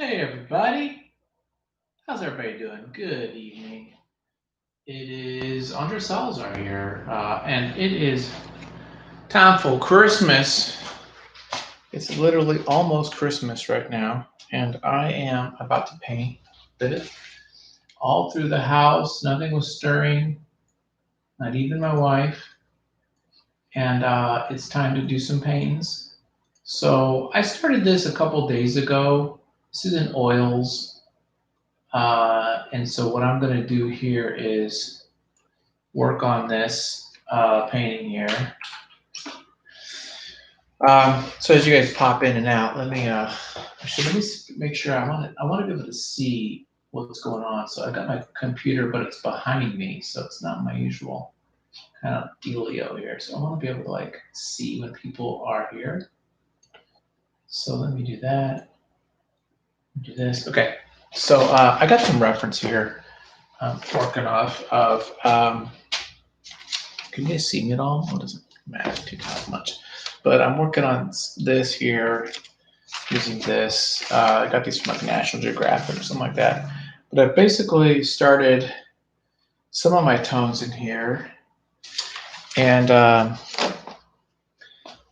Hey everybody, how's everybody doing? Good evening. It is Andre Salazar here, and it is time for Christmas. It's literally almost Christmas right now, and I am about to paint it all through the house. Nothing was stirring, not even my wife, and it's time to do some paintings. So I started this a couple days ago. This is in oils, and so what I'm going to do here is work on this painting here. So as you guys pop in and out, let me make sure I want to be able to see what's going on. So I got my computer, but it's behind me, so it's not my usual kind of dealio here. So I want to be able to like see when people are here. So let me do that. Do this. Okay. So I got some reference here. I'm working off of. Can you guys see me at all? What doesn't matter too much. But I'm working on this here using this. I got these from like National Geographic or something like that. But I basically started some of my tones in here. And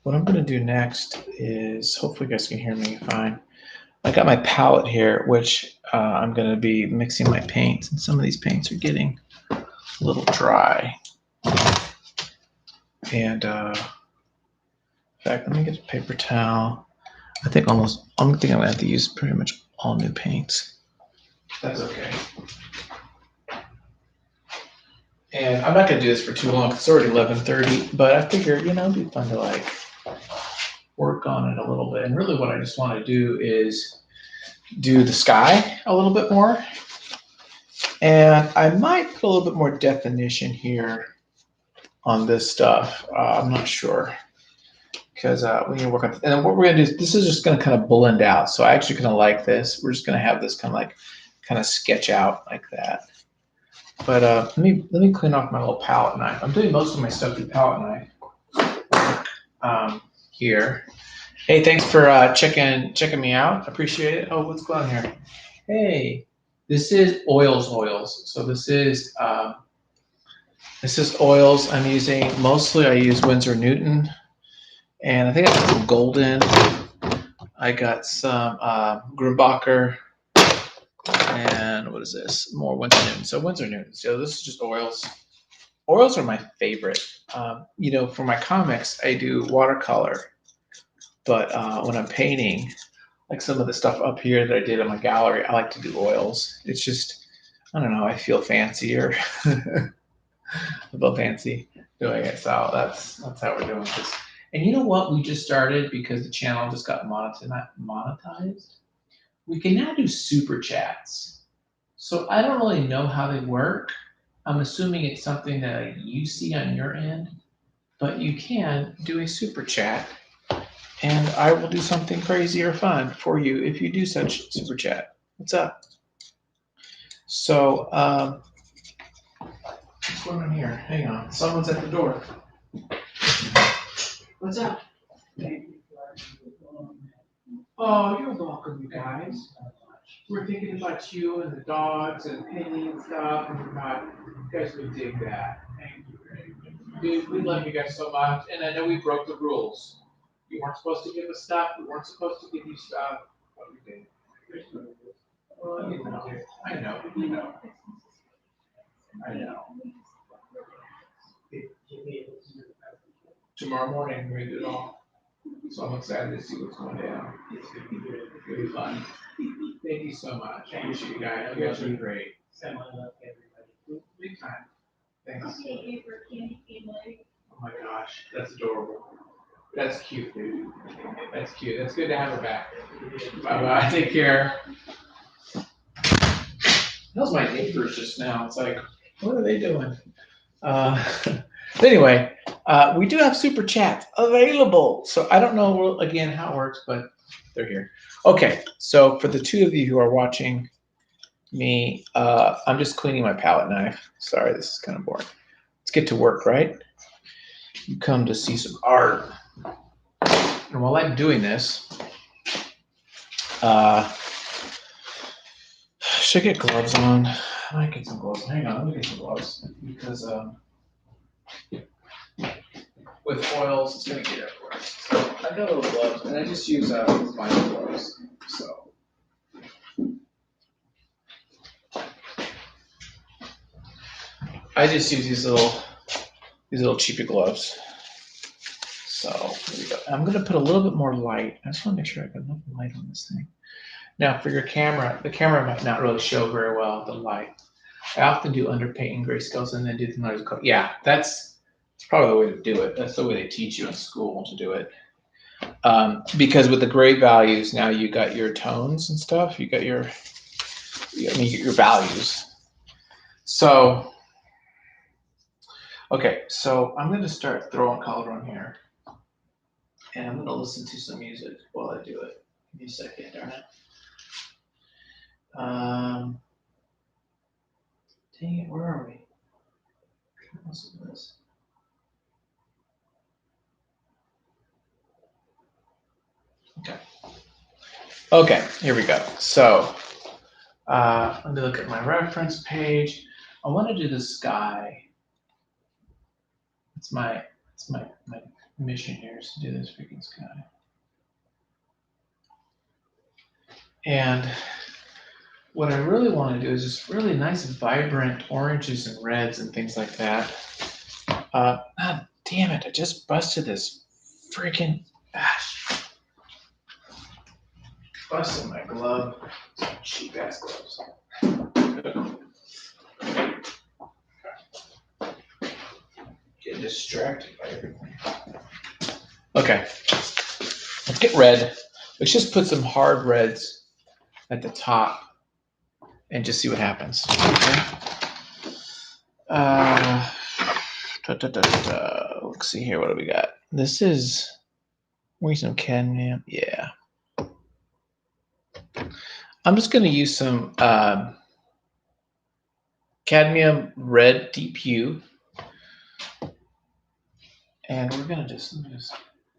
what I'm going to do next is, hopefully you guys can hear me fine. I got my palette here, which I'm going to be mixing my paints. And some of these paints are getting a little dry. And in fact, let me get a paper towel. I think I'm going to have to use pretty much all new paints. That's okay. And I'm not going to do this for too long. It's already 11:30, but I figured, it'd be fun to like work on it a little bit. And really what I just want to do is do the sky a little bit more. And I might put a little bit more definition here on this stuff. I'm not sure. Because we need to work on it. And what we're going to do is, this is just going to kind of blend out. So I actually kind of like this. We're just going to have this kind of sketch out like that. But let me clean off my little palette knife. I'm doing most of my stuff with palette knife here. Hey, thanks for checking me out. Appreciate it. Oh, what's going on here? Hey, this is oils. So this is oils. I'm using mostly. I use Winsor Newton. And I think I got some golden. I got some Grumbacher. And what is this? More Winsor Newton. So Winsor Newton. So this is just oils. Oils are my favorite. For my comics, I do watercolor. But when I'm painting, like some of the stuff up here that I did in my gallery, I like to do oils. It's just, I don't know, I feel fancier. I feel fancy doing it. So that's how we're doing this. And you know what? We just started because the channel just got monetized. We can now do super chats. So I don't really know how they work. I'm assuming it's something that you see on your end, but you can do a super chat, and I will do something crazy or fun for you if you do such super chat. What's up? So, what's going on here? Hang on, someone's at the door. What's up? Oh, you're welcome, you guys. We're thinking about you and the dogs and Penny and stuff, and you guys would dig that. Thank you. Dude, we love you guys so much, and I know we broke the rules. You weren't supposed to give us stuff. We weren't supposed to give you stuff. What we did. Well, I know. I know. Tomorrow morning, we're going to do it all. So I'm excited to see what's going down. It's going to be fun. Thank you so much. I appreciate you guys. You guys are great. Big time. Thanks. Oh my gosh, that's adorable. That's cute, dude. That's cute. That's good to have her back. Bye bye. Take care. That was my neighbors just now. It's like, what are they doing? Anyway, we do have super chats available. So I don't know again how it works, but they're here. Okay, so for the two of you who are watching me, I'm just cleaning my palette knife. Sorry, this is kind of boring. Let's get to work, right? You come to see some art. And while I'm doing this, Should I get gloves on? I might get some gloves. Hang on, let me get some gloves because with oils, it's gonna get everywhere. So I got little gloves, and I just use vinyl gloves. So I just use these little cheapy gloves. So here we go. I'm gonna put a little bit more light. I just want to make sure I got enough light on this thing. Now for your camera, the camera might not really show very well the light. I often do underpaint and grayscales and then do the noise color. Yeah, that's probably the way to do it. That's the way they teach you in school to do it. Because with the gray values, now you got your tones and stuff. You got your values. So, okay, so I'm going to start throwing color on here. And I'm going to listen to some music while I do it. Give me a second, darn it. Dang it, where are we? Listen to this. Okay, here we go. So, let me look at my reference page. I want to do the sky. It's my mission here is to do this freaking sky. And what I really want to do is just really nice, vibrant oranges and reds and things like that. Damn it! I just busted this freaking. Busted my glove. Cheap ass gloves. Getting distracted by everything. Okay. Let's get red. Let's just put some hard reds at the top and just see what happens. Okay. Let's see here. What do we got? This is. We need some cadmium. Yeah. I'm just going to use some cadmium red deep hue. And we're going to just,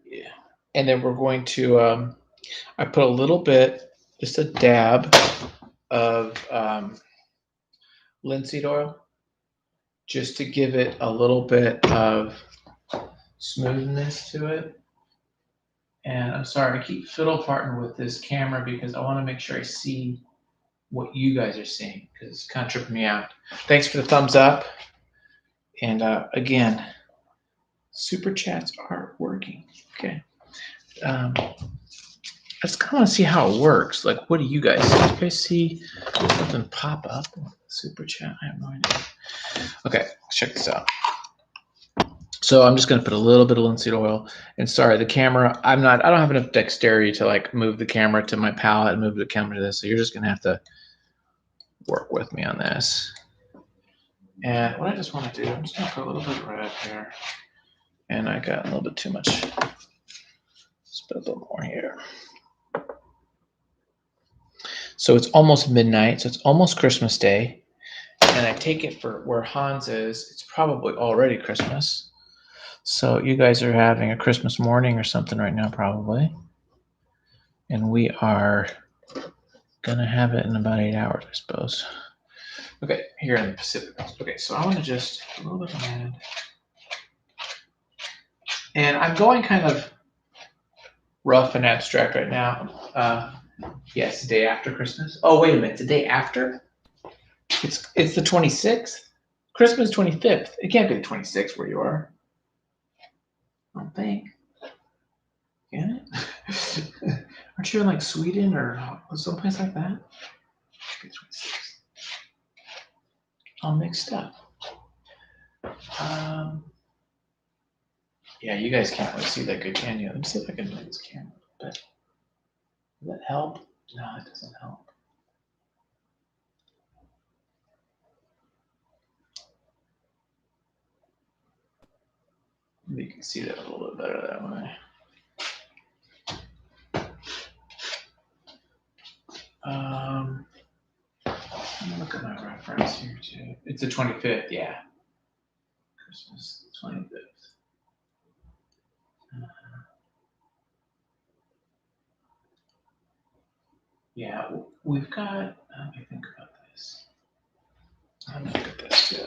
yeah. And then we're going to, I put a little bit, just a dab of linseed oil, just to give it a little bit of smoothness to it. And I'm sorry, I keep fiddle farting with this camera because I want to make sure I see what you guys are seeing because it's kind of tripping me out. Thanks for the thumbs up. And again, super chats are working. Okay. I just kind of want to see how it works. Like, what do you guys see? Do you guys see something pop up? Super chat? I have no idea. Okay, let's check this out. So I'm just going to put a little bit of linseed oil. And sorry, the camera, I don't have enough dexterity to like move the camera to my palette and move the camera to this. So you're just going to have to work with me on this. And what I just want to do, I'm just going to put a little bit of red here. And I got a little bit too much. Let's put a little more here. So it's almost midnight. So it's almost Christmas Day. And I take it for where Hans is, it's probably already Christmas. So you guys are having a Christmas morning or something right now, probably. And we are going to have it in about 8 hours, I suppose. Okay, here in the Pacific Coast. Okay, so I want to just a little bit of red. And I'm going kind of rough and abstract right now. Yes, the day after Christmas. Oh, wait a minute, the day after? It's the 26th? Christmas 25th. It can't be the 26th where you are. I don't think. Can it? Aren't you in like Sweden or someplace like that? All mixed up. Yeah, you guys can't really see that good, can you? Let me see if I can move this camera a bit. Does that help? No, it doesn't help. Maybe you can see that a little bit better that way. Let me look at my reference here too. It's the 25th, yeah. Christmas 25th. Yeah, we've got, let me think about this. I'm gonna look at this too.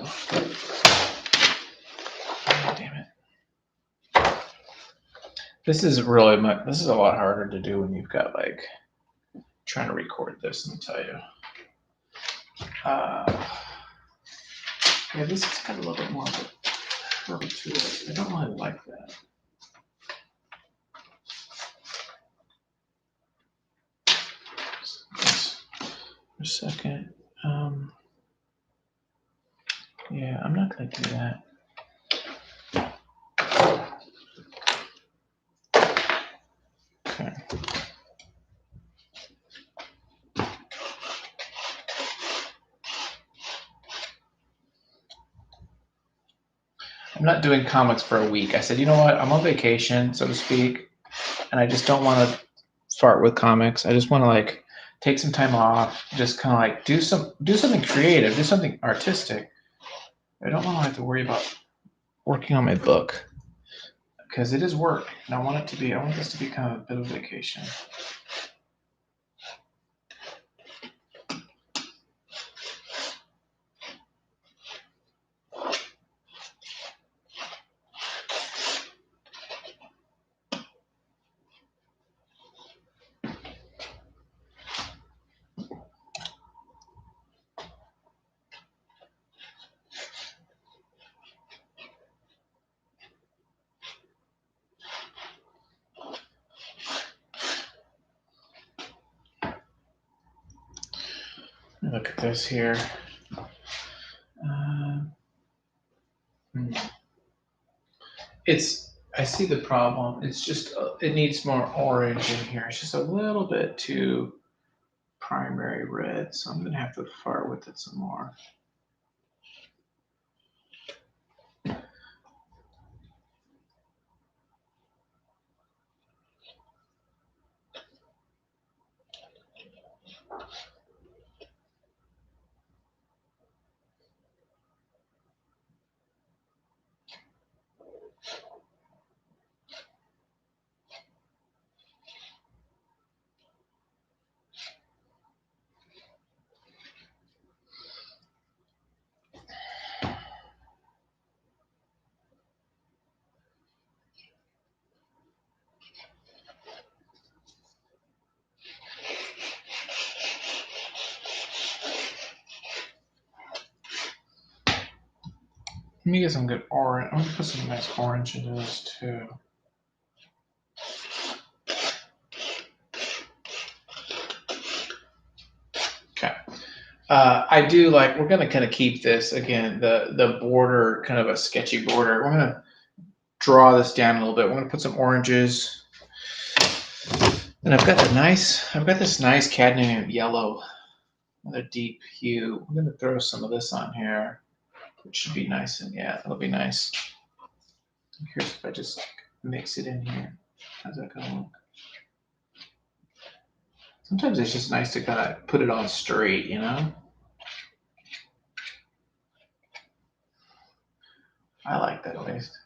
Oh, damn it. This is really much. This is a lot harder to do when you've got like trying to record this. Let me tell you. Yeah, this has got a little bit more of a curve to it. I don't really like that. For a second. Yeah, I'm not gonna do that. Okay. I'm not doing comics for a week. I said, you know what? I'm on vacation, so to speak, and I just don't want to fart with comics. I just want to like take some time off, just kind of like do something creative, do something artistic. I don't want to have to worry about working on my book because it is work, and I want this to be kind of a bit of a vacation. Look at this here. I see the problem. It's just, it needs more orange in here. It's just a little bit too primary red. So I'm going to have to fart with it some more. Let me get some good orange. I'm going to put some nice orange into this too. Okay. I do like, we're going to kind of keep this, again, the border, kind of a sketchy border. We're going to draw this down a little bit. We're going to put some oranges. And I've got this nice cadmium yellow, another deep hue. I'm going to throw some of this on here, which should be nice. And yeah, that'll be nice. I'm curious if I just mix it in here. How's that going to look? Sometimes it's just nice to kind of put it on straight, you know? I like that at least.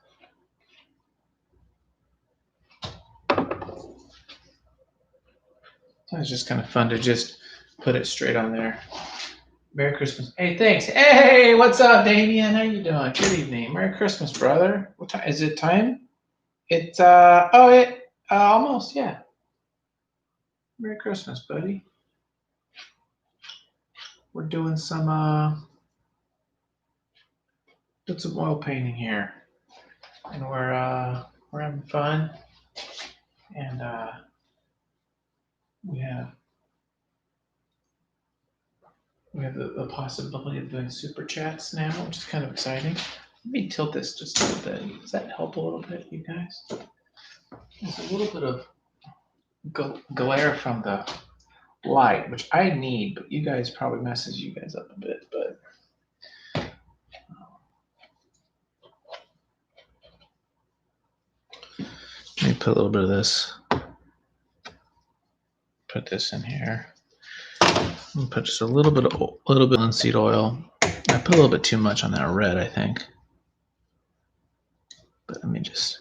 It's just kind of fun to just put it straight on there. Merry Christmas. Hey, thanks. Hey, what's up, Damien? How you doing? Good evening. Merry Christmas, brother. What time is it? Time? It's almost, yeah. Merry Christmas, buddy. We're doing some oil painting here, and we're having fun, and we have the possibility of doing super chats now, which is kind of exciting. Let me tilt this just a little bit. Does that help a little bit, you guys? There's a little bit of glare from the light, which I need, but you guys probably messes you guys up a bit. But let me put a little bit of this. Put this in here. I'm put just a little bit of linseed oil. I put a little bit too much on that red, I think. But let me just.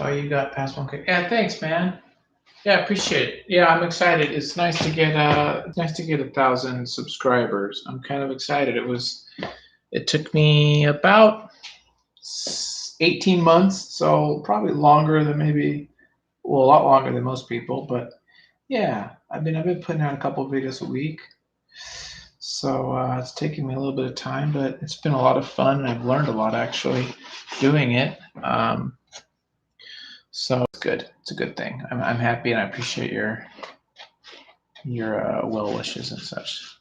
Oh, you got past 1K. Yeah, thanks, man. Yeah, appreciate it. Yeah, I'm excited. It's nice to get 1,000 subscribers. I'm kind of excited. It took me about 18 months, so probably longer than a lot longer than most people, but yeah, I've been putting out a couple of videos a week. So it's taken me a little bit of time, but it's been a lot of fun, and I've learned a lot actually doing it. So it's good. It's a good thing. I'm happy, and I appreciate your well wishes and such.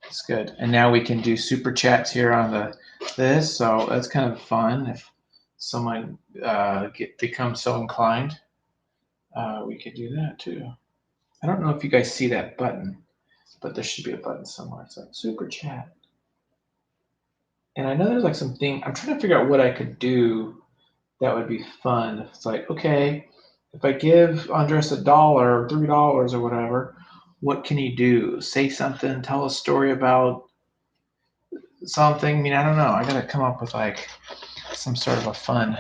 It's good. And now we can do super chats here on this, so that's kind of fun. If someone becomes so inclined, we could do that too. I don't know if you guys see that button, but there should be a button somewhere. It's like super chat. And I know there's like something. I'm trying to figure out what I could do that would be fun. It's like, okay, if I give Andres $1 or $3 or whatever, what can he do? Say something, tell a story about something. I mean, I don't know. I got to come up with like some sort of a fun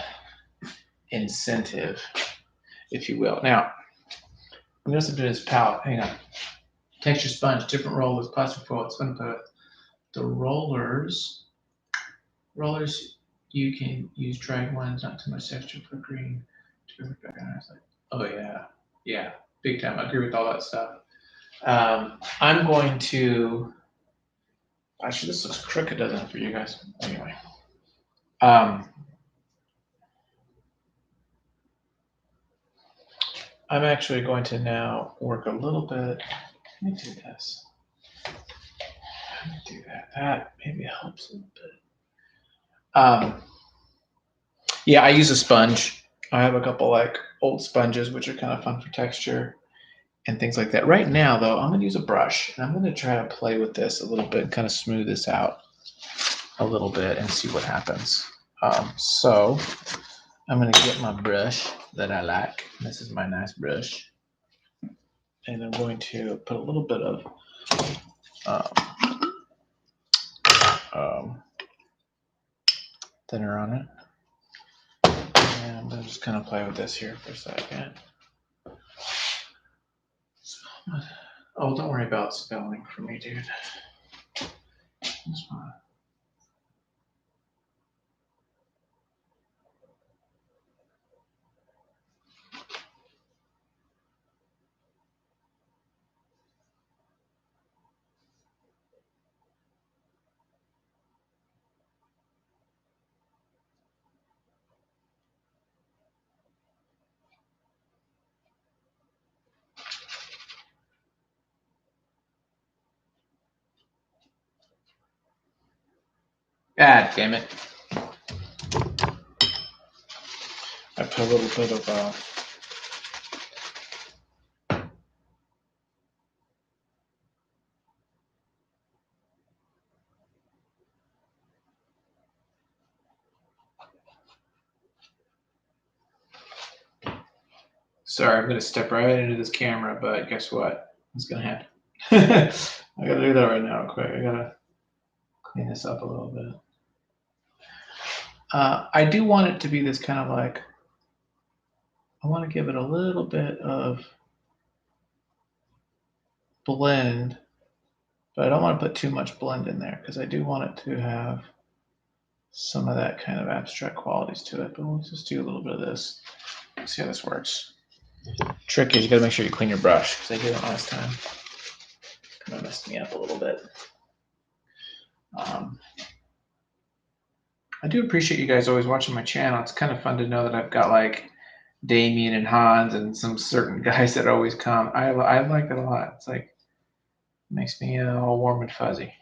incentive, if you will. Now, I'm going to do this palette. Hang on. Texture sponge, different rollers, plastic foil. It's going to put the rollers, you can use drag ones, not too much texture for green. Oh yeah, big time. I agree with all that stuff. I'm going to. Actually, this looks crooked, doesn't it, for you guys? Anyway, I'm actually going to now work a little bit. Let me do this. Let me do that. That maybe helps a little bit. Yeah, I use a sponge. I have a couple like old sponges, which are kind of fun for texture and things like that. Right now, though, I'm going to use a brush, and I'm going to try to play with this a little bit, kind of smooth this out a little bit and see what happens. So I'm going to get my brush that I like. This is my nice brush. And I'm going to put a little bit of thinner on it. And I'm just kind of play with this here for a second. Oh, don't worry about spelling for me, dude. That's fine. God damn it. I put a little bit of sorry, I'm going to step right into this camera, but guess what? It's going to happen. I got to do that right now real quick. I got to clean this up a little bit. I do want it to be this kind of like, I want to give it a little bit of blend, but I don't want to put too much blend in there because I do want it to have some of that kind of abstract qualities to it. But let's just do a little bit of this. Let's see how this works. Trick is you got to make sure you clean your brush because I did it last time. Kind of messed me up a little bit. I do appreciate you guys always watching my channel. It's kind of fun to know that I've got like Damien and Hans and some certain guys that always come. I like it a lot. It's like makes me all warm and fuzzy.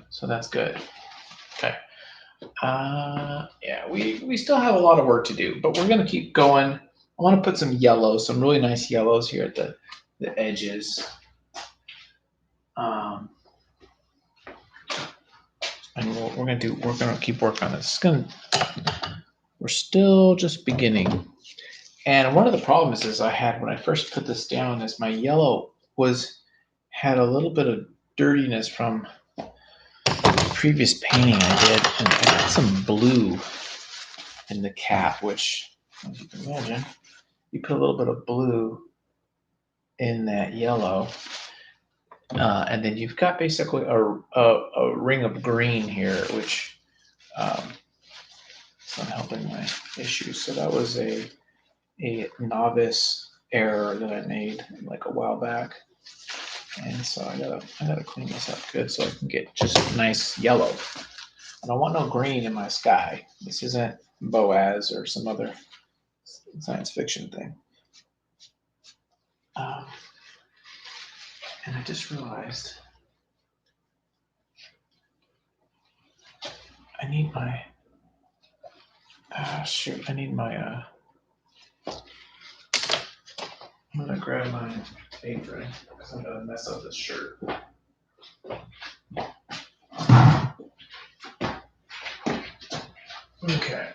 So that's good. Okay. Yeah, we still have a lot of work to do, but we're gonna keep going. I want to put some yellows, some really nice yellows here at the edges. And we're gonna keep working on this. We're still just beginning. And one of the problems is I had when I first put this down is my yellow had a little bit of dirtiness from the previous painting I did, and I got some blue in the cap, which as you can imagine, you put a little bit of blue in that yellow, and then you've got basically a ring of green here, which is not helping my issues. So that was a novice error that I made like a while back. And so I gotta clean this up good so I can get just nice yellow. I don't want no green in my sky. This isn't Boaz or some other science fiction thing. And I just realized I need my shoot. I need my I'm gonna grab my apron because I'm gonna mess up this shirt. Okay.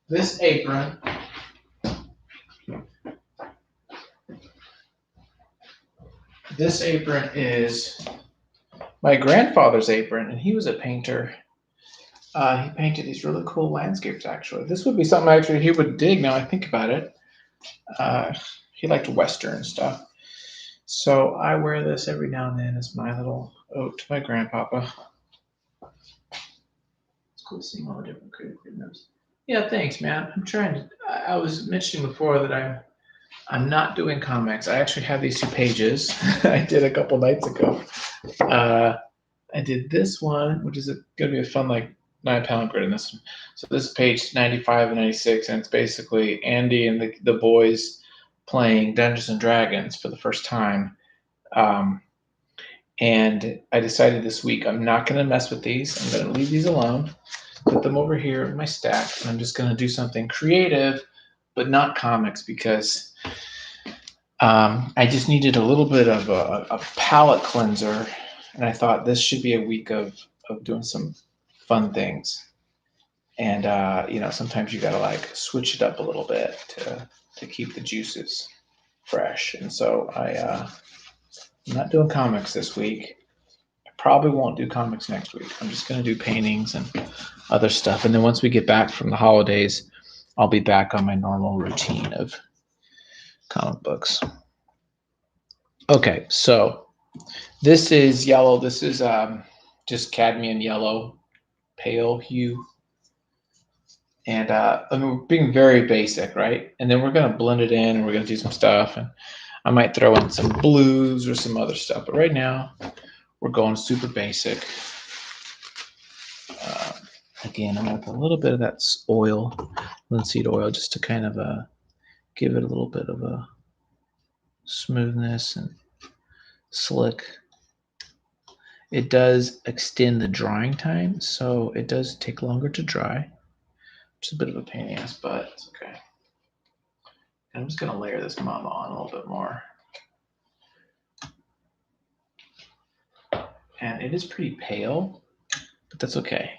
This apron is my grandfather's apron, and he was a painter. He painted these really cool landscapes, actually. This would be something actually he would dig now I think about it. He liked Western stuff. So I wear this every now and then as my little ode to my grandpapa. It's cool seeing all the different creative notes. Yeah, thanks, man. I'm trying to. I was mentioning before that I'm not doing comics. I actually have these 2 pages I did a couple nights ago. I did this one, which is going to be a fun, like, 9-pound grid in this one. So this is page 95 and 96, and it's basically Andy and the boys playing Dungeons and Dragons for the first time. And I decided this week I'm not going to mess with these. I'm going to leave these alone, put them over here in my stack, and I'm just going to do something creative, but not comics, because I just needed a little bit of a palate cleanser, and I thought this should be a week of doing some fun things. And sometimes you gotta like switch it up a little bit to keep the juices fresh. And so I'm not doing comics this week. I probably won't do comics next week. I'm just gonna do paintings and other stuff. And then once we get back from the holidays, I'll be back on my normal routine of comic books. Okay, so this is yellow. This is just cadmium yellow, pale hue. And we're being very basic, right? And then we're going to blend it in, and we're going to do some stuff. And I might throw in some blues or some other stuff. But right now, we're going super basic. Again, I'm going to put a little bit of that oil, linseed oil, just to kind of give it a little bit of a smoothness and slick. It does extend the drying time, so it does take longer to dry. Which is a bit of a pain in the ass, but it's okay. I'm just going to layer this mama on a little bit more. And it is pretty pale, but that's okay.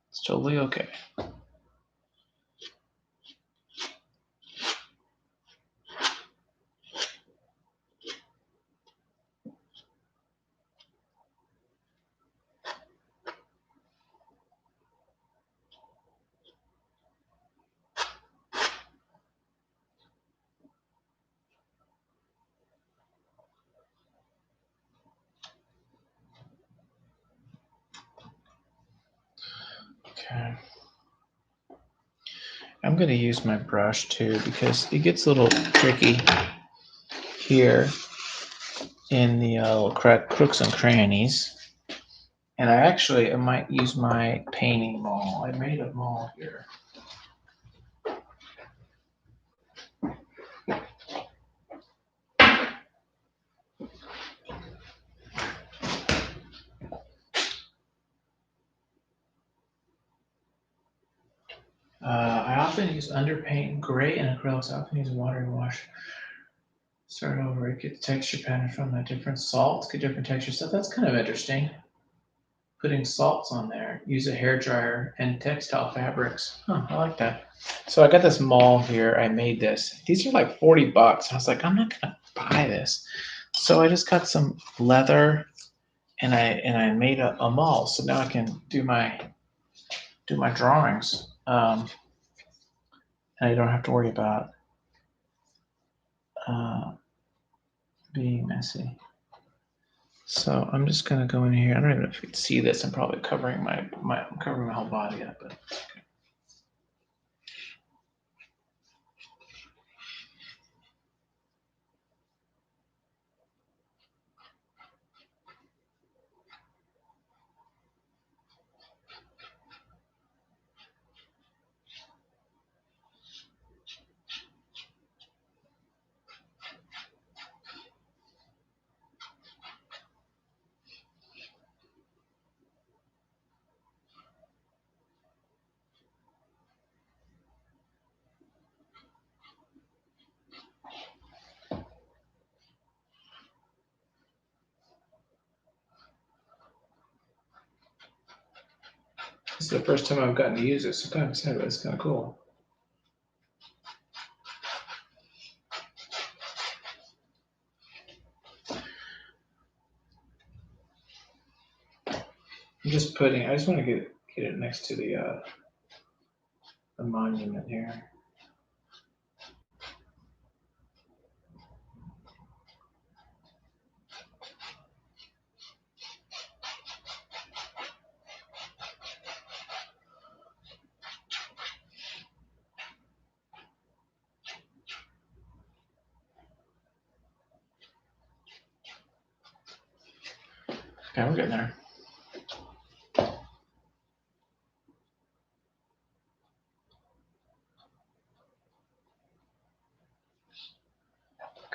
It's totally okay. Okay. I'm going to use my brush too, because it gets a little tricky here in the little crooks and crannies. And I might use my painting maul. I made a maul here. I often use underpaint, gray, and acrylics. I often use water and wash. Start over, get the texture pattern from that different salts, get different texture stuff. That's kind of interesting. Putting salts on there, use a hair dryer and textile fabrics. Huh, I like that. So I got this maul here. I made this. These are like $40. I was like, I'm not gonna buy this. So I just got some leather and I made a mull, so now I can do my drawings, and I don't have to worry about being messy. So I'm just gonna go in here. I don't even know if you can see this. I'm probably covering I'm covering my whole body up, but this is the first time I've gotten to use it, so I'm kind of excited. It's kind of cool. I just want to get it next to the monument here. Okay, we're getting there.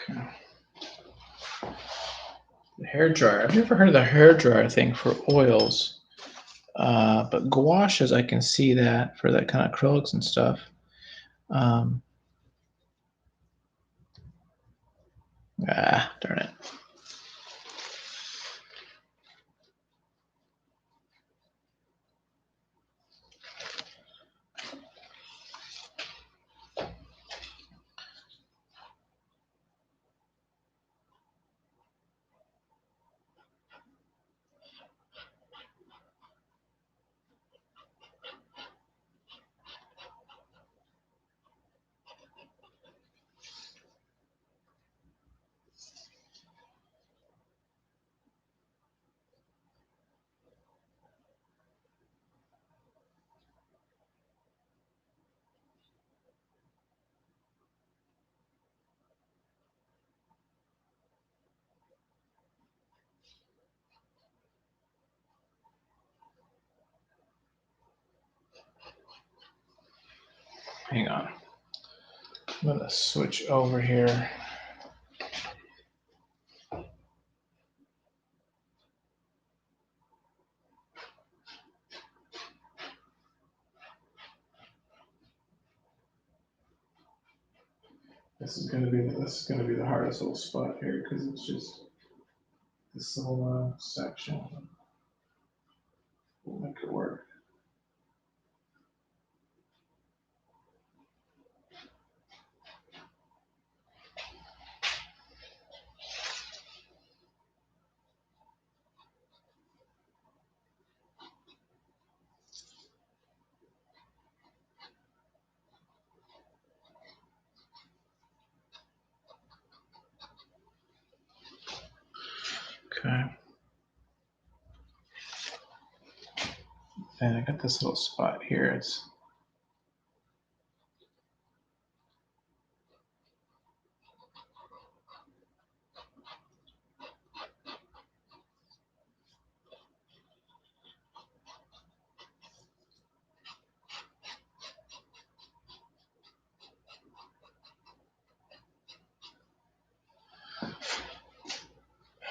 Okay. The hair dryer. I've never heard of the hair dryer thing for oils, but gouaches, I can see that for that kind of acrylics and stuff. Darn it. Hang on. I'm going to switch over here. This is going to be the hardest little spot here because it's just this little section. We'll make it work. Okay. And I got this little spot here. It's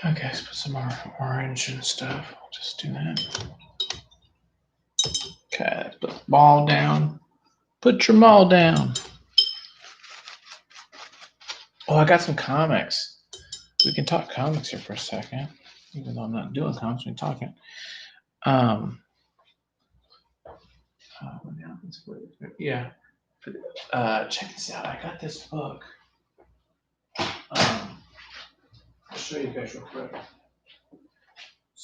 okay. Let's put some more orange and stuff. I'll just do that. Okay, put the ball down. Put your ball down. Oh, I got some comics. We can talk comics here for a second, even though I'm not doing comics. We're talking. Yeah. Check this out. I got this book. I'll show you guys real quick.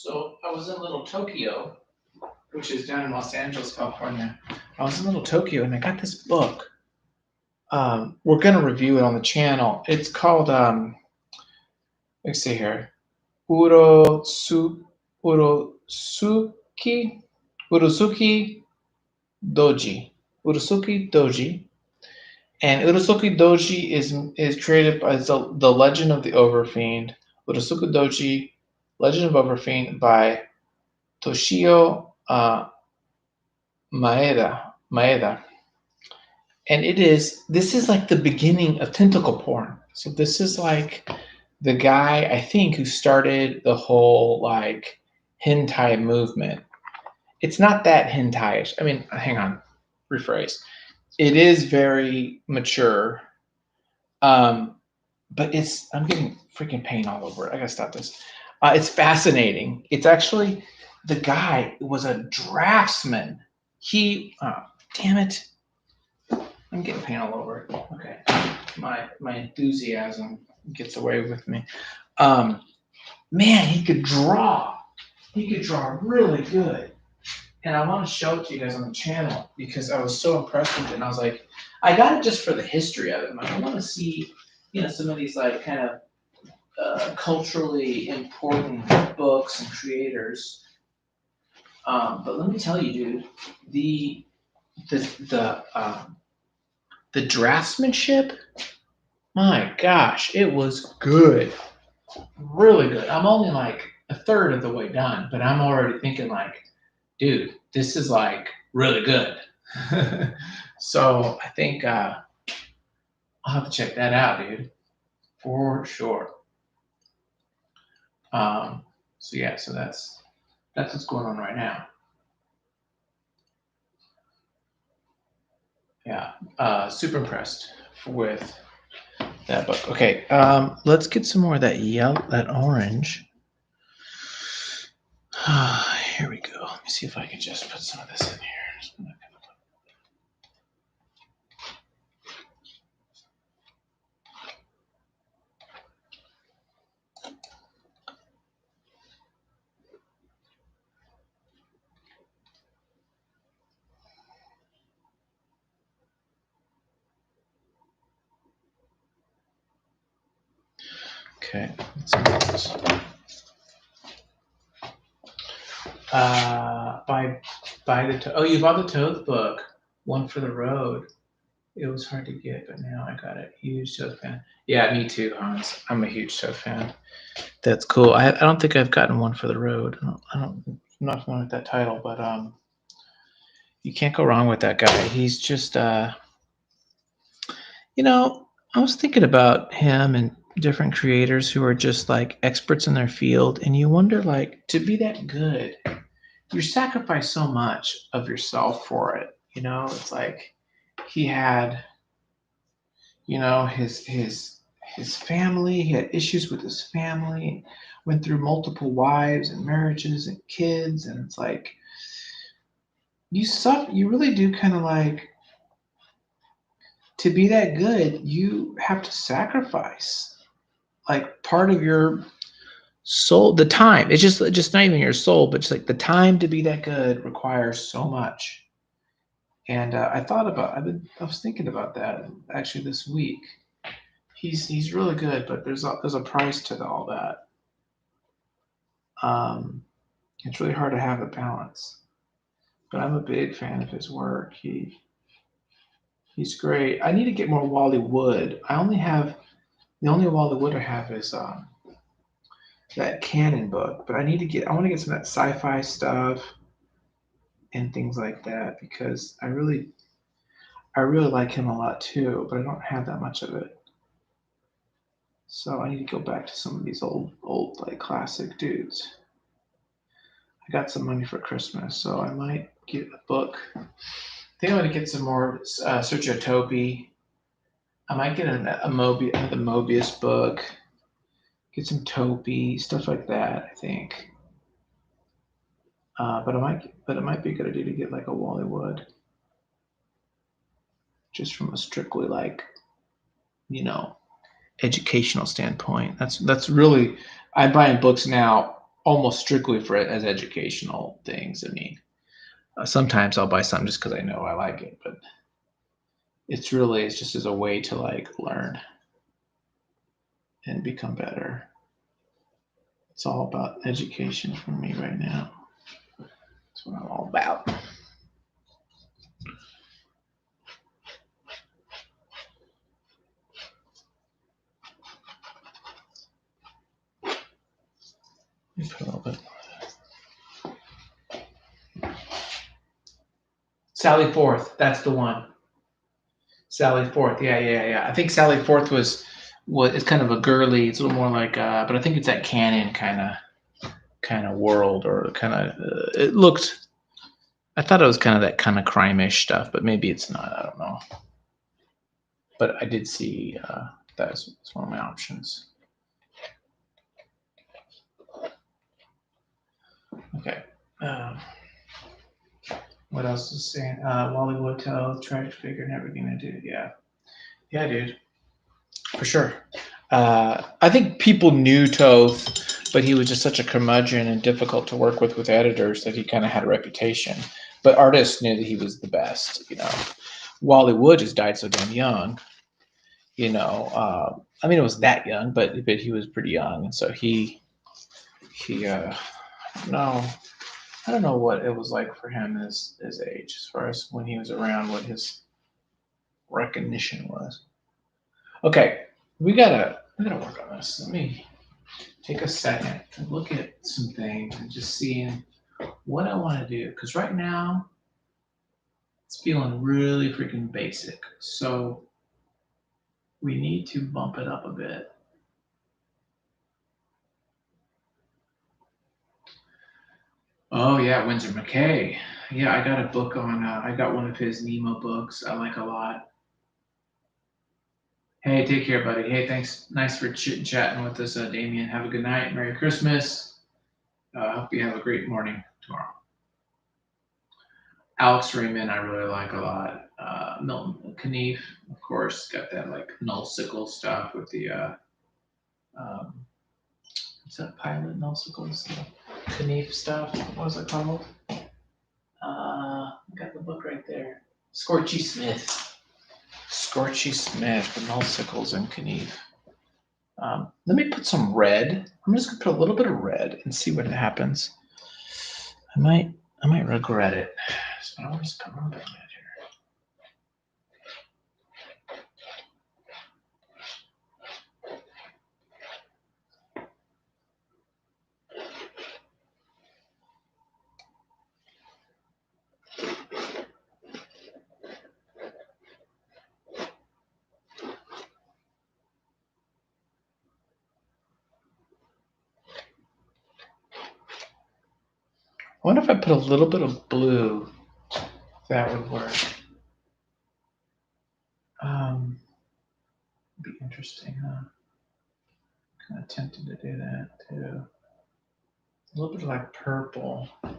So I was in Little Tokyo, which is down in Los Angeles, California. I was in Little Tokyo, and I got this book. We're gonna review it on the channel. It's called let's see here, Urotsu Urosuki Urosuki Doji. Urosuki Doji. And Urosuki Doji is created by the Legend of the Overfiend. Urosuki Doji, Legend of Overfiend by Toshio Maeda. And this is like the beginning of tentacle porn. So this is like the guy, I think, who started the whole like hentai movement. It's not that hentai-ish. I mean, hang on, rephrase. It is very mature, but I'm getting freaking pain all over it. I gotta stop this. It's fascinating. It's actually the guy was a draftsman. Damn it, I'm getting pain all over it. Okay, my enthusiasm gets away with me. Man, he could draw. He could draw really good. And I want to show it to you guys on the channel because I was so impressed with it. And I was like, I got it just for the history of it. Like, I want to see, some of these like kind of culturally important books and creators. But let me tell you, dude, the draftsmanship, my gosh, it was good, really good. I'm only like a third of the way done, but I'm already thinking like, dude, this is like really good. So I think I'll have to check that out, dude, for sure. So yeah, so that's what's going on right now. Yeah, super impressed with that book. Okay, let's get some more of that orange. Here we go. Let me see if I can just put some of this in here. Okay, let's do this. You bought the Toad book, One for the Road. It was hard to get, but now I got it. Huge Toad fan. Yeah, me too, Hans. I'm a huge Toad fan. That's cool. I don't think I've gotten One for the Road. I'm not familiar with that title, but you can't go wrong with that guy. He's just I was thinking about him and different creators who are just like experts in their field, and you wonder like to be that good, you sacrifice so much of yourself for it. It's like he had, his family. He had issues with his family. Went through multiple wives and marriages and kids, and it's like you suffer. You really do kind of like to be that good. You have to sacrifice like part of your soul, the time. It's just not even your soul, but just like the time to be that good requires so much. And I was thinking about that actually this week. He's really good, but there's a price to all that. It's really hard to have a balance. But I'm a big fan of his work. He's great. I need to get more Wally Wood. The only Wally Wood I have is that Canon book, but I want to get some of that sci-fi stuff and things like that because I really like him a lot too, but I don't have that much of it. So I need to go back to some of these old like classic dudes. I got some money for Christmas, so I might get a book. I think I'm gonna get some more Sergio Topi. I might get the Mobius book. Get some Topi stuff like that. I think. But it might be a good idea to get like a Wally Wood, just from a strictly like, educational standpoint. That's really I'm buying books now almost strictly for as educational things. I mean, sometimes I'll buy something just because I know I like it, but it's just as a way to like learn and become better. It's all about education for me right now. That's what I'm all about. Let me put a little bit. Sally Forth, that's the one. Sally Forth, yeah. I think Sally Forth was what it's kind of a girly. It's a little more like, but I think it's that canon kind of world or kind of. It looked. I thought it was kind of that kind of crime-ish stuff, but maybe it's not. I don't know. But I did see that's one of my options. Okay. What else is saying? Wally Wood tells tragic figure never gonna do. Yeah, dude, for sure. I think people knew Toth, but he was just such a curmudgeon and difficult to work with editors that he kind of had a reputation. But artists knew that he was the best. Wally Wood just died so damn young. I mean, it was that young, but he was pretty young, and so he no, I don't know what it was like for him his age, as far as when he was around, what his recognition was. Okay, we gotta work on this. Let me take a second and look at some things and just seeing what I want to do. Because right now it's feeling really freaking basic. So we need to bump it up a bit. Oh yeah, Windsor McKay. Yeah, I got a book on. I got one of his Nemo books. I like a lot. Hey, take care, buddy. Hey, thanks. Nice for chatting with us, Damien. Have a good night. Merry Christmas. Hope you have a great morning tomorrow. Alex Raymond, I really like a lot. Milton Knief, of course, got that like null sickle stuff with the um, what's that pilot null sickles? The Knief stuff. What was it called? Got the book right there. Scorchy Smith. Scorchy Smith, the null sickles and Knief. Let me put some red. I'm just gonna put a little bit of red and see what happens. I might regret it. So I'll just put a little bit of red here. I wonder if I put a little bit of blue, if that would work. Be interesting, huh? Kind of tempted to do that too. A little bit like purple. I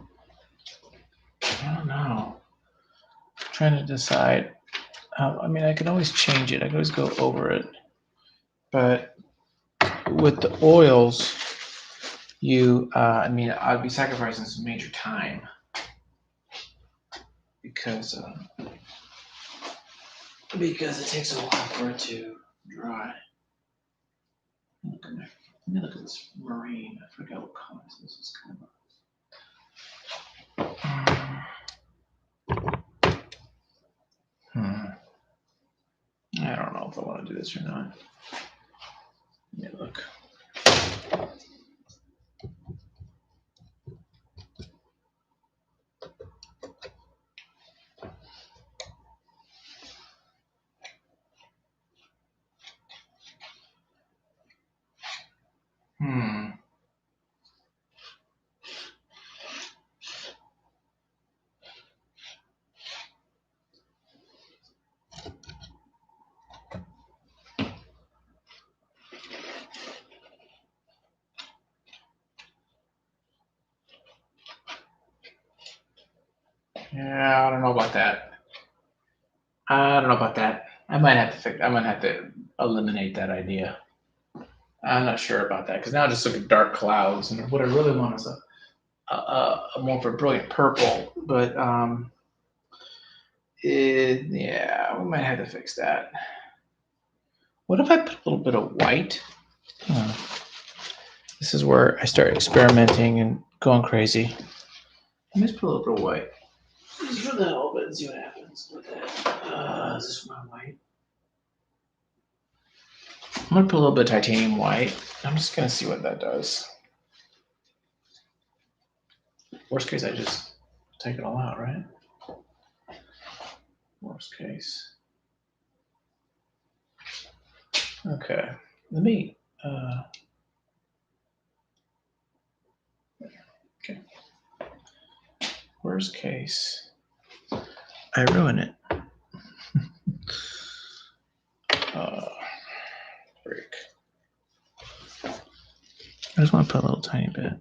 don't know. I'm trying to decide. I mean, I can always change it. I can always go over it. But with the oils, I mean, I'd be sacrificing some major time because it takes a while for it to dry. Let me look at this marine. I forgot what color this is. Kind of. I don't know if I want to do this or not. Let me look. Yeah, I don't know about that. I don't know about that. I might have to eliminate that idea. I'm not sure about that because now I just look at dark clouds, and what I really want is a more of a brilliant purple. But yeah, we might have to fix that. What if I put a little bit of white? This is where I start experimenting and going crazy. Let me just put a little bit of white. Just for the hell of it and see what happens with that. Is this my white? I'm gonna put a little bit of titanium white. I'm just gonna see what that does. Worst case, I just take it all out, right? Worst case. Okay, let me. Okay. Worst case, I ruin it. Break. I just want to put a little tiny bit.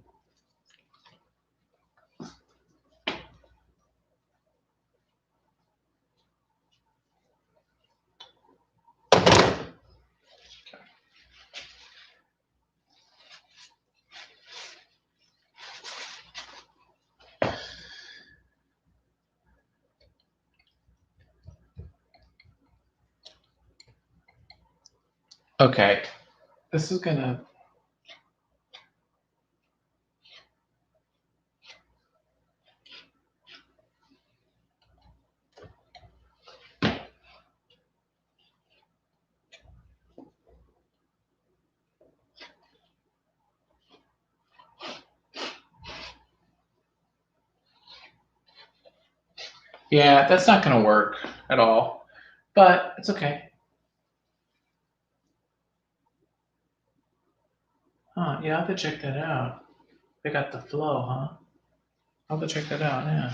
Okay, this is gonna. Yeah, that's not gonna work at all, but it's okay. Huh, yeah, I'll have to check that out. They got the flow, huh? I'll have to check that out, yeah.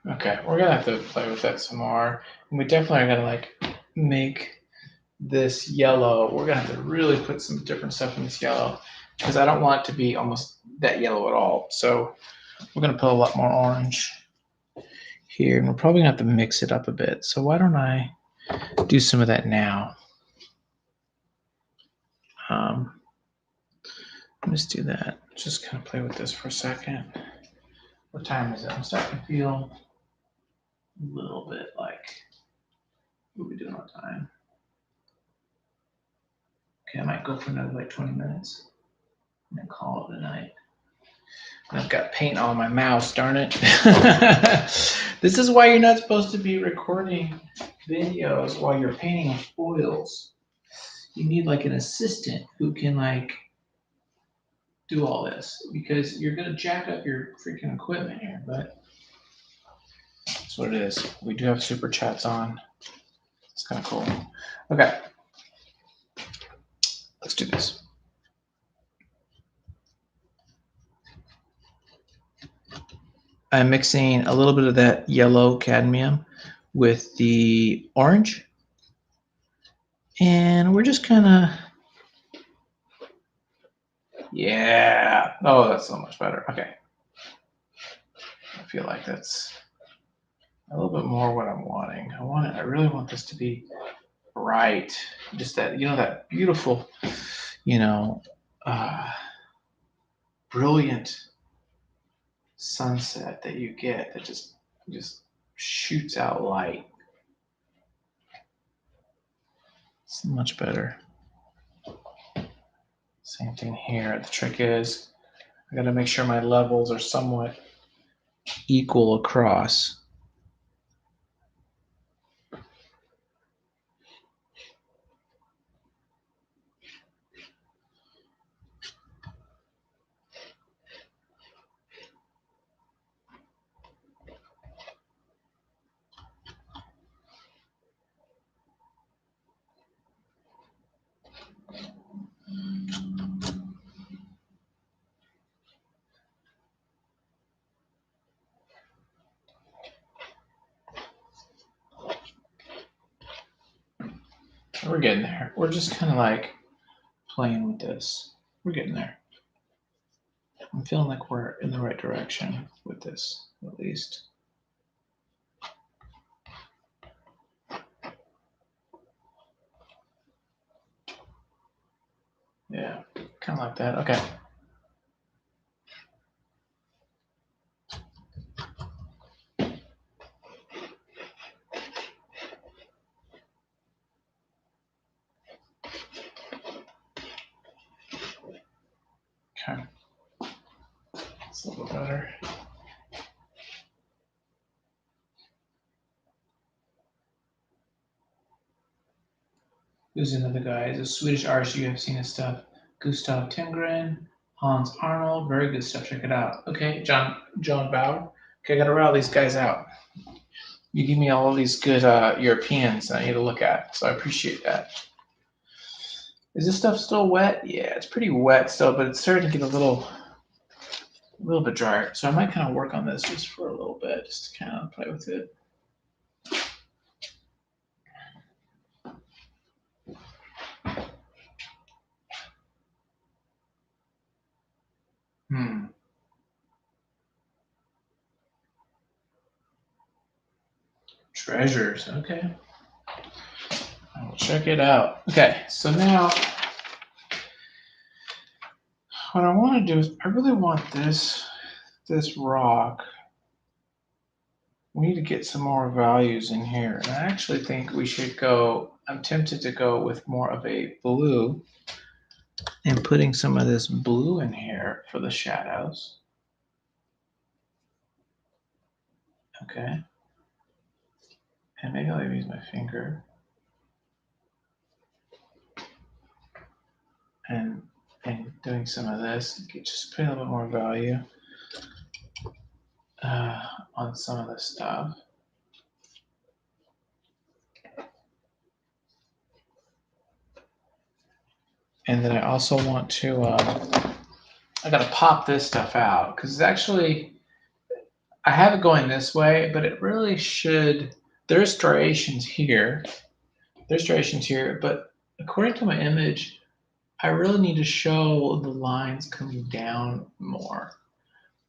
Okay, we're gonna have to play with that some more. And we definitely are gonna like make this yellow. We're gonna have to really put some different stuff in this yellow because I don't want it to be almost that yellow at all. So we're gonna put a lot more orange here, and we're probably gonna have to mix it up a bit. So why don't I do some of that now? Let's do that. Just kind of play with this for a second. What time is it? I'm starting to feel a little bit like, what are we doing on time? Okay, I might go for another like 20 minutes and then call it a night. I've got paint on my mouse, darn it. This is why you're not supposed to be recording videos while you're painting with foils. You need like an assistant who can like do all this because you're gonna jack up your freaking equipment here, but that's what it is. We do have super chats on. It's kind of cool. Okay, let's do this. I'm mixing a little bit of that yellow cadmium with the orange. And we're just kind of, yeah. Oh, that's so much better. Okay. I feel like that's a little bit more what I'm wanting. I really want this to be bright. Just that, that beautiful, you know, uh, brilliant sunset that you get that just shoots out light. It's much better. Same thing here. The trick is I got to make sure my levels are somewhat equal across. We're getting there. We're just kind of like playing with this. We're getting there. I'm feeling like we're in the right direction with this, at least. Yeah, kind of like that. Okay. Okay. It's a little better. Who's another guy? He's a Swedish artist. You have seen his stuff. Gustav Tengren, Hans Arnold. Very good stuff. Check it out. Okay, John Bauer. Okay, I gotta route these guys out. You give me all of these good Europeans I need to look at, so I appreciate that. Is this stuff still wet? Yeah, it's pretty wet still, but it's starting to get a little bit drier. So I might kind of work on this just for a little bit, just to kind of play with it. Treasures. Okay. I will check it out. Okay, so now what I want to do is I really want this rock. We need to get some more values in here. And I actually think we should go, I'm tempted to go with more of a blue and putting some of this blue in here for the shadows. Okay. And maybe I'll use my finger. And doing some of this, just putting a little bit more value on some of this stuff. And then I also want to, I got to pop this stuff out because actually, I have it going this way, but it really should, there's striations here. There's striations here, but according to my image, I really need to show the lines coming down more.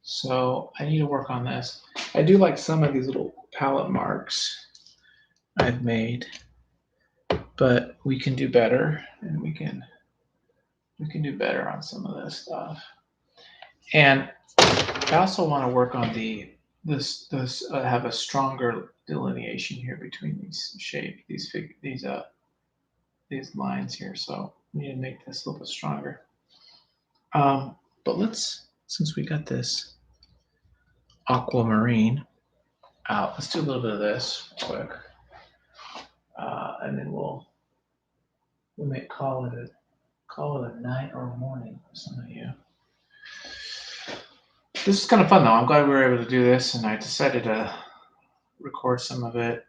So I need to work on this. I do like some of these little palette marks I've made, but we can do better, and we can do better on some of this stuff. And I also want to work on this have a stronger delineation here between these lines here. So we need to make this a little bit stronger. But since we got this aquamarine out, let's do a little bit of this quick, and then we may call it a night or a morning for some of you. This is kind of fun though. I'm glad we were able to do this, and I decided to record some of it.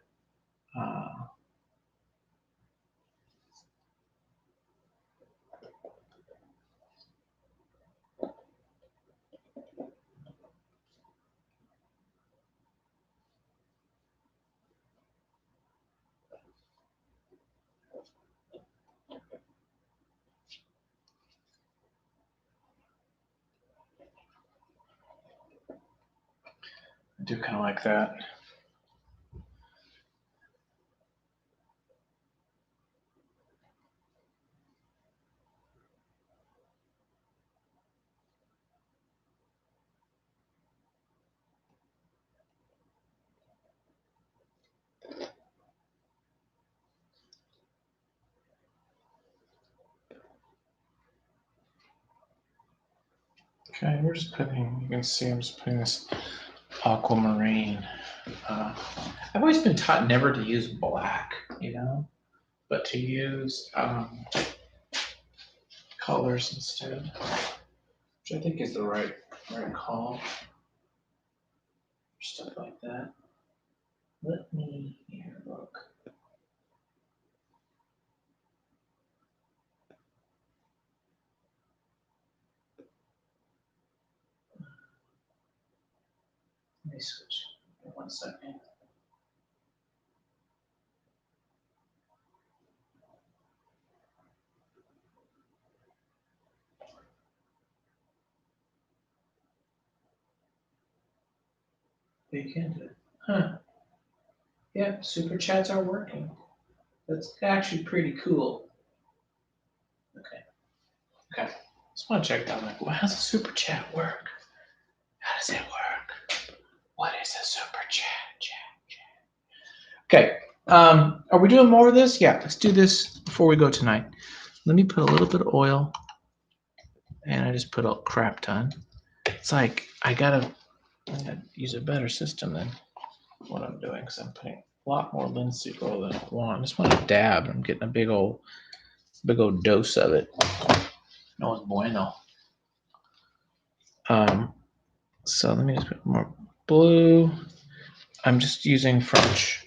I do kind of like that. Okay, we're just putting, you can see I'm just putting this aquamarine. I've always been taught never to use black, but to use colors instead, which I think is the right call. Stuff like that. Let me here look. Let me switch. 1 second. They can do it. Huh. Yep, super chats are working. That's actually pretty cool. Okay. Okay. Just want to check that. Like, well, how does a super chat work? How does it work? What is a super chat? Okay. Are we doing more of this? Yeah, let's do this before we go tonight. Let me put a little bit of oil, and I just put a crap ton. It's like I gotta use a better system than what I'm doing because I'm putting a lot more linseed oil than I want. I just want to dab. I'm getting a big old dose of it. No es bueno. So let me just put more blue. I'm just using French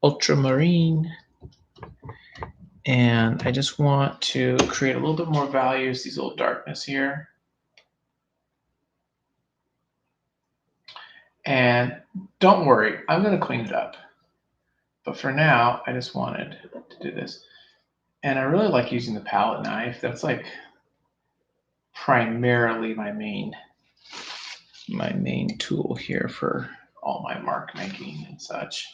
ultramarine, and I just want to create a little bit more values. These little darkness here. And don't worry, I'm going to clean it up. But for now, I just wanted to do this. And I really like using the palette knife. That's like primarily my main tool here for all my mark making and such.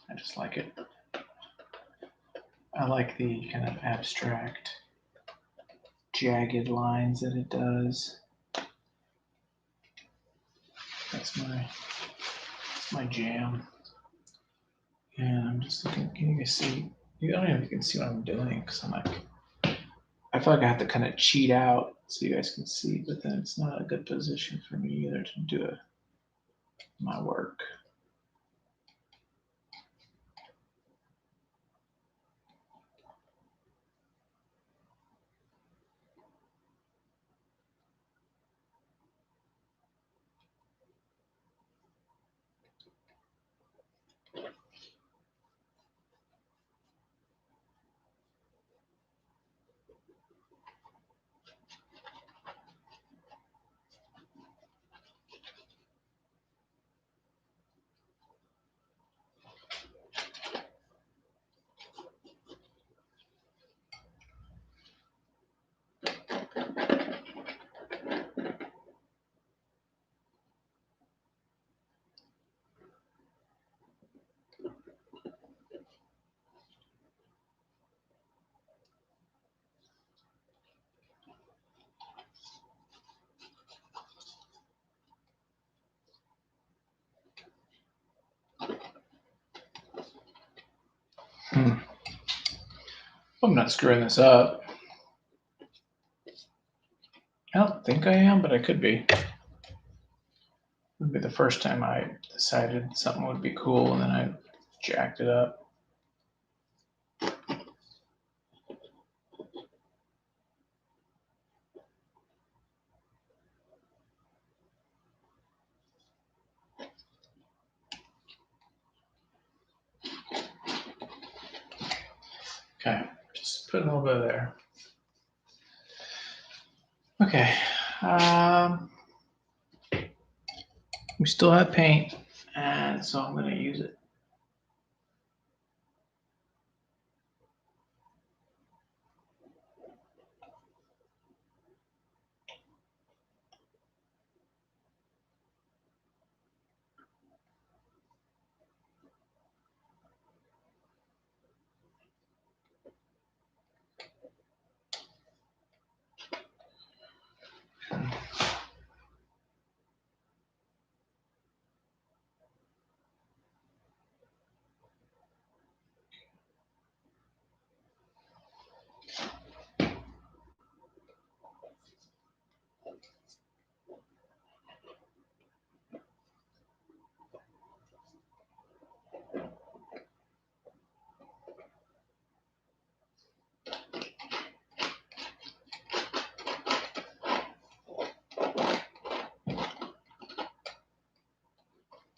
I just like it. I like the kind of abstract, jagged lines that it does. That's my jam. And I'm just looking. Can you guys see? I don't even know if you can see what I'm doing because I'm like, I feel like I have to kind of cheat out so you guys can see, but then it's not a good position for me either to do my work. I'm not screwing this up. I don't think I am, but I could be. It would be the first time I decided something would be cool and then I jacked it up. Okay, just put a little bit there. Okay, we still have paint, and so I'm going to use it.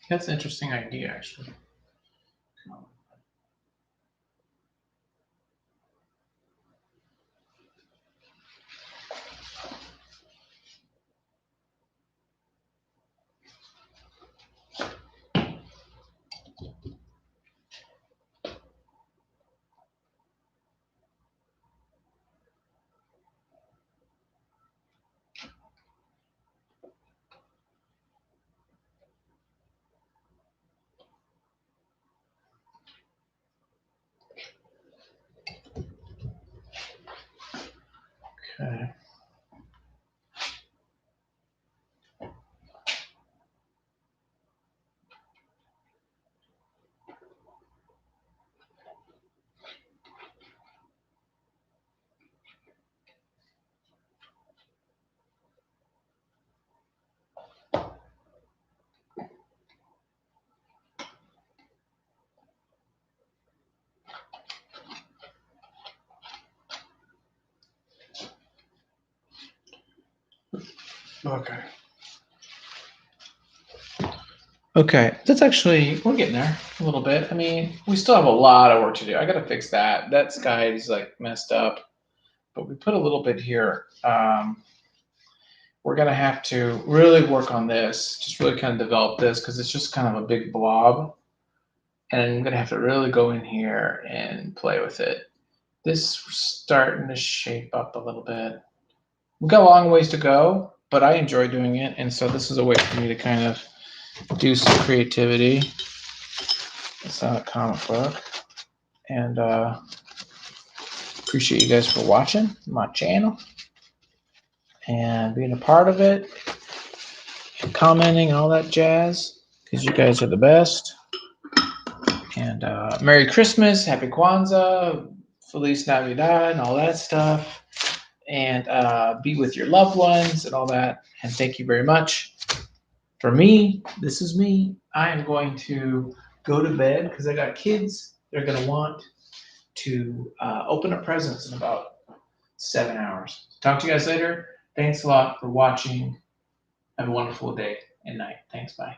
That's an interesting idea, actually. Okay. Okay, that's actually, we're getting there a little bit. I mean, we still have a lot of work to do. I got to fix that. That sky is like messed up, but we put a little bit here. We're going to have to really work on this, just really kind of develop this because it's just kind of a big blob. And I'm going to have to really go in here and play with it. This is starting to shape up a little bit. We've got a long ways to go, but I enjoy doing it. And so this is a way for me to kind of do some creativity. It's not a comic book. And appreciate you guys for watching my channel and being a part of it and commenting and all that jazz because you guys are the best. And Merry Christmas, Happy Kwanzaa, Feliz Navidad, and all that stuff. And be with your loved ones and all that. And thank you very much. For me, this is me. I am going to go to bed because I got kids. They're going to want to open up presents in about 7 hours. Talk to you guys later. Thanks a lot for watching. Have a wonderful day and night. Thanks. Bye.